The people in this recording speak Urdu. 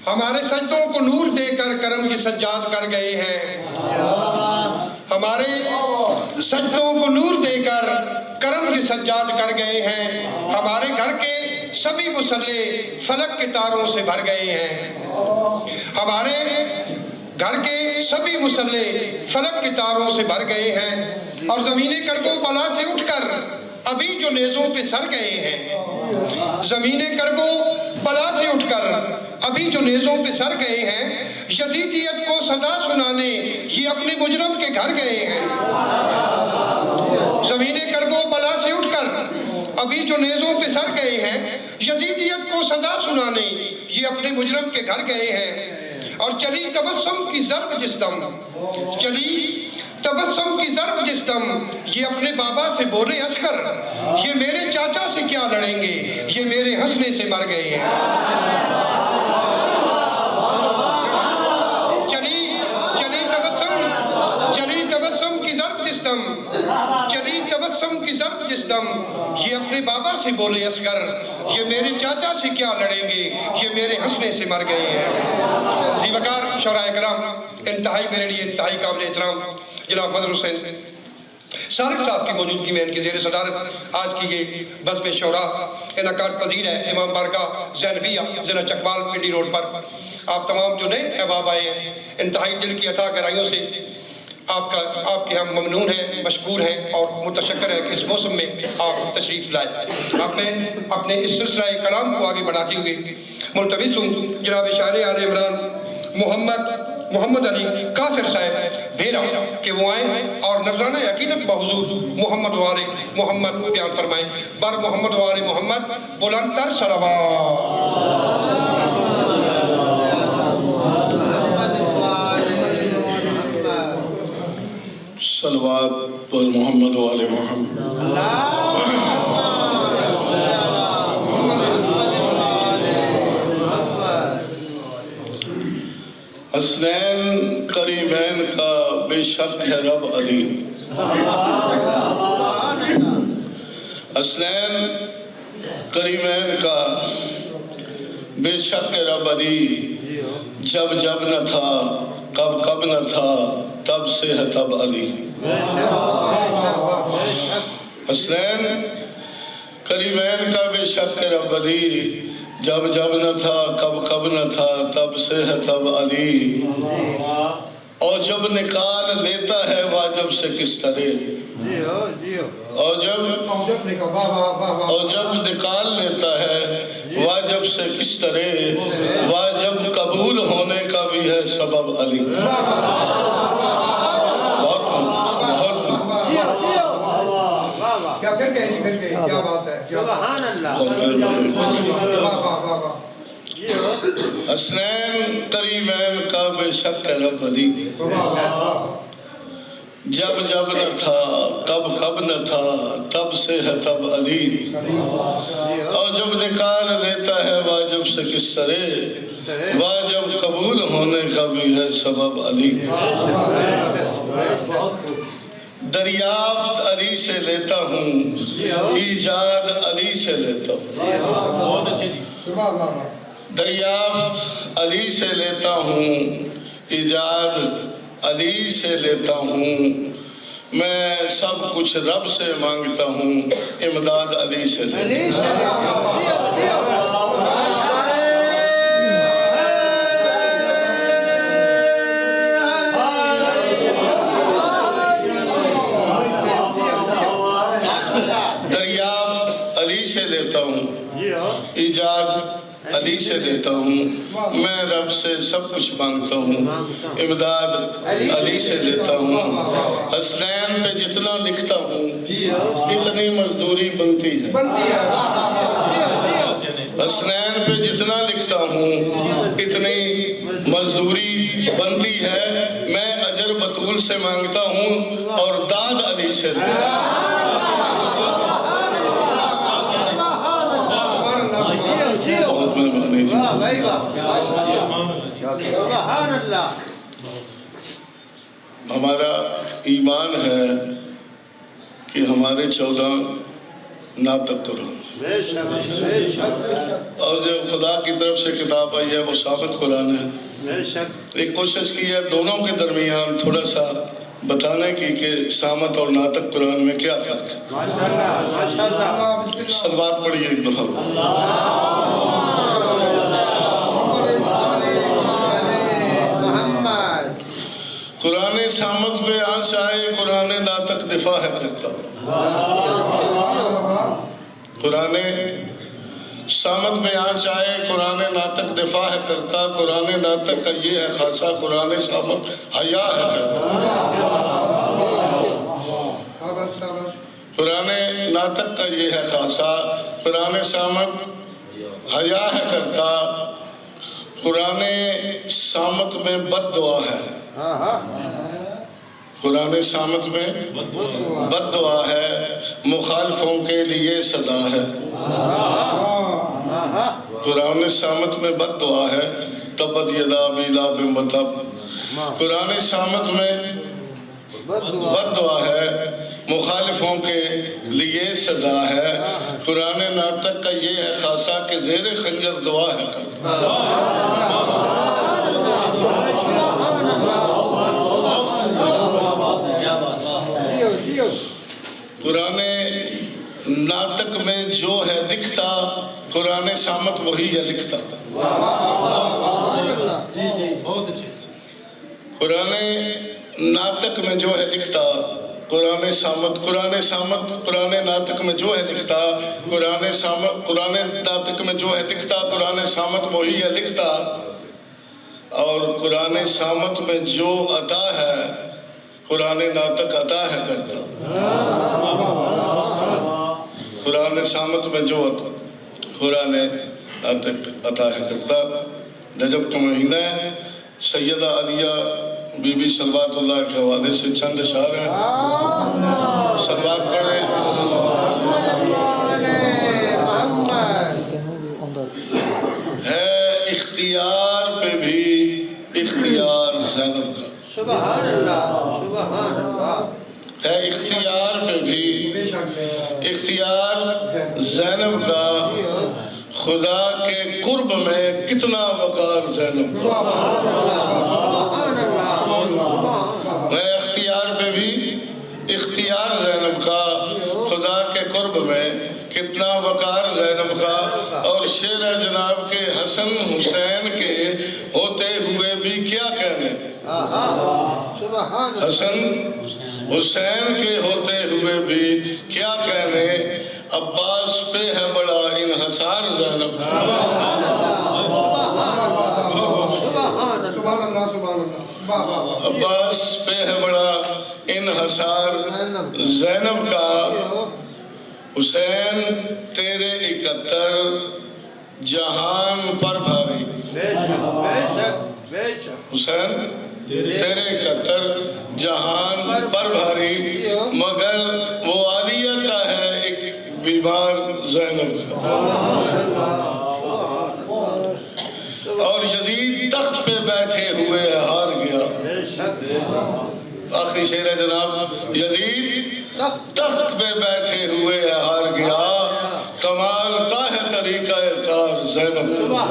ہمارے سجدوں کو نور دے کر کرم کی سجاد کر گئے ہیں، ہمارے سجدوں کو نور دے کر کرم کی سجاد کر گئے ہیں، ہمارے گھر کے سبھی مصلے فلک کے تاروں سے بھر گئے ہیں، ہمارے گھر کے سبھی مصلے فلک کے تاروں سے بھر گئے ہیں، اور زمین کرب و بلا سے اٹھ کر ابھی جو نیزوں پہ سر گئے ہیں، زمین کرب و بلا سے اٹھ کر ابھی جو نیزوں پہ سر گئے ہیں، یزیدیت کو سزا سنانے یہ اپنے مجرم کے گھر گئے ہیں، زمین کرب و بلا سے اٹھ کر ابھی جو نیزوں پہ سر گئے ہیں، یزیدیت کو سزا سنانے یہ اپنے مجرم کے گھر گئے ہیں، اور چلی تبسم کی ضرب جس دم، چلی تبسم کی ضرب جس دم، یہ اپنے بابا سے بولے عسکر، یہ میرے چاچا سے کیا لڑیں گے، یہ میرے ہنسنے سے مر گئے ہیں۔ چلی تبسم کی ضرب جس دم، چلی تبسم کی ضرب جس دم، یہ اپنے بابا سے بولے عسکر، یہ میرے چاچا سے کیا لڑیں گے، یہ میرے ہنسنے سے مر گئے ہیں۔ زی وقار شعراء کرام، انتہائی میرے لیے انتہائی قابل احترام جناب فضل حسین سالک صاحب کی موجودگی میں ان کی زیر صدارت آج کی یہ بزم شعراء انعقاد پذیر ہے امام بارگاہ زینبیہ ضلع چکوال پنڈی روڈ پر۔ آپ تمام جو نئے احباب آئے ہیں، انتہائی دل کی عطا گہرائیوں سے آپ کے ہم ممنون ہیں، مشکور ہیں اور متشکر ہیں کہ اس موسم میں آپ تشریف لائے۔ آپ نے اپنے اس سلسلہ کلام کو آگے بڑھاتے ہوئے ملتمس ہوں جناب شاعر آل عمران محمد علی قاصر صاحب بھیرا کہ وہ آئیں اور نذرانہ عقیدت بحضور محمد و آل محمد بیان فرمائیں۔ بر محمد و آل محمد بلند تر صلوات۔ صلوات پر محمد و آل محمد۔ حسنین کریمین کا بے شک ہے رب علی، حسنین کریمین کا بے شک ہے رب علی، جب جب نہ تھا کب کب نہ تھا تب سے ہے تب علی۔ حسنین کریمین کا بے شک ہے رب علی، جب جب نہ تھا کب کب نہ تھا تب سے ہے تب علی، اور جب نکال لیتا ہے واجب سے کس طرح، اور جب نکال لیتا ہے واجب سے کس طرح، واجب قبول ہونے کا بھی ہے سبب علی۔ کیا پھر کہہ کیا بات ہے، سبحان اللہ۔ حسنین کریمین کا بے شک ہے رب علی، جب جب نہ تھا کب کب نہ تھا تب سے ہے تب علی، اور جب نکال لیتا ہے واجب سے کس طرح، واجب قبول ہونے کا بھی ہے سبب علی۔ دریافت علی سے لیتا ہوں، ایجاد علی سے لیتا ہوں، دریافت علی سے لیتا ہوں، ایجاد علی سے لیتا ہوں، میں سب کچھ رب سے مانگتا ہوں، امداد علی سے لیتا ہوں۔ دریافت علی سے لیتا ہوں، ایجاد علی سے لیتا ہوں، میں رب سے سب کچھ مانگتا ہوں، امداد علی سے لیتا ہوں۔ حسنین پہ جتنا لکھتا ہوں اتنی مزدوری بنتی ہے، حسنین پہ جتنا لکھتا ہوں اتنی مزدوری بنتی ہے، میں اجر بطول سے مانگتا ہوں اور داد علی سے لیتا ہوں۔ ہمارا ایمان ہے کہ ہمارے 14 ناطق قرآن اور جو خدا کی طرف سے کتاب آئی ہے وہ ثابت قرآن ہے. ایک کوشش کی ہے دونوں کے درمیان تھوڑا سا بتانے کی کہ صامت اور ناطق قرآن میں کیا فرق ہے. سلوات پڑھیے ایک دفعہ. قرآن صامت میں آنچ آئے قرآن ناطق دفاع ہے کرتا. قرآن صامت میں آنچ آئے قرآن ناطق دفاع ہے کرتا. قرآن ناطق کا یہ ہے خاصا قرآن صامت حیا ہے کرتا. قرآن ناطق کا یہ ہے خاصا قرآن صامت حیا ہے کرتا. قرآن صامت میں بد دعا ہے. قرآن صامت میں بد دعا ہے مخالفوں کے لیے سزا ہے. قرآن صامت میں بد دعا ہے تبت یدا ابی لہب وتب. قرآن صامت میں بد دعا ہے مخالفوں کے لیے سزا ہے. قرآن ناطق کا یہ ہے خاصا کہ زیر خنجر دعا ہے کرتا. قرآن ناطق میں جو ہے دکھتا قرآن صامت وہی ہے لکھتا. قرآن ناطق میں جو ہے لکھتا قرآن ناطق میں جو ہے لکھتا قرآن ناطق میں جو ہے دکھتا قرآن صامت وہی ہے لکھتا. اور قرآن صامت میں جو عطا ہے قرآن ناطق عطا ہے کرتا. قرآن صامت میں جو قرآن ناطق عطا ہے کرتا. رجب کا مہینہ ہے. سیدہ علیہ بی بی صلوات اللہ کے حوالے سے چند اشعار ہیں. صلوات پڑھیں. ہے اختیار پہ بھی اختیار زینب کا. سبحان اللہ سبحان اللہ. ہے اختیار پہ بھی اختیار زینب کا. خدا کے قرب میں کتنا وقار زینب کا. ہے اختیار پہ بھی اختیار زینب کا. خدا کے قرب میں کتنا وقار زینب کا. اور شعر جناب کے حسن حسین کے ہوتے ہوئے بھی کیا کہنے. حسن حسین کے ہوتے ہوئے بھی کیا کہنے. عباس پہ ہے بڑا انحصار زینب کا. عباس پہ ہے بڑا انحصار زینب کا. حسین تیرے 71 جہان پر بھاری. حسین تیرے 71 جہان پر بھاری. مگر وہ عالیہ کا ہے ایک بیمار زینب کا. اور یزید تخت پہ بیٹھے ہوئے ہار گیا. آخری شعر ہے جناب. یزید تخت پہ بیٹھے ہوئے ہار گیا. کمال کا ہے طریقہ کار زینب کا.